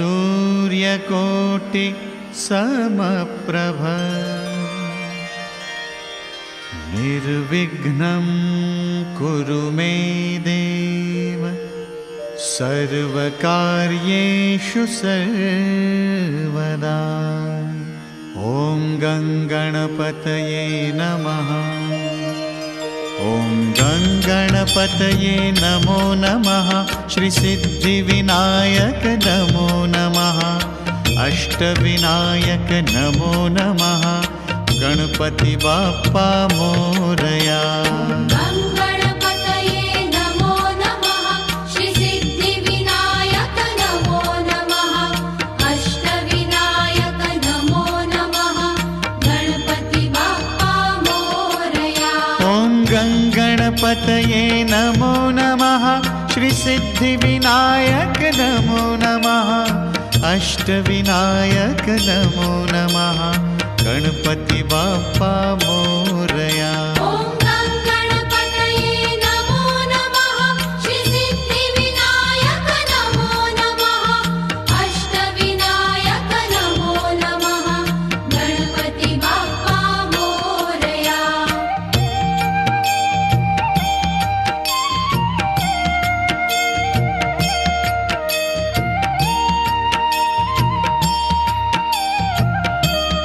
सूर्यकोटि समप्रभ निर्विघ्नं कुरु मे देव सर्वकार्येषु सर्वदा। ॐ गङ्गणपतये नमः। ॐ गङ्गणपतये नमो नमः। श्रीसिद्धिविनायक नमो नमः। अष्टविनायक नमो नमः। गणपति बाप्पा मोरया। गङ्गणपतये नमो नमः। श्रीसिद्धिविनायक नमो नमः। अष्टविनायक नमो नमः। गणपति बाप्पा मोरया। ॐ गङ्गणपतये नमो नमः। श्रीसिद्धिविनायक नमो नमः। अष्टविनायक नमो नमः। गणपति बाप्पा मोरया।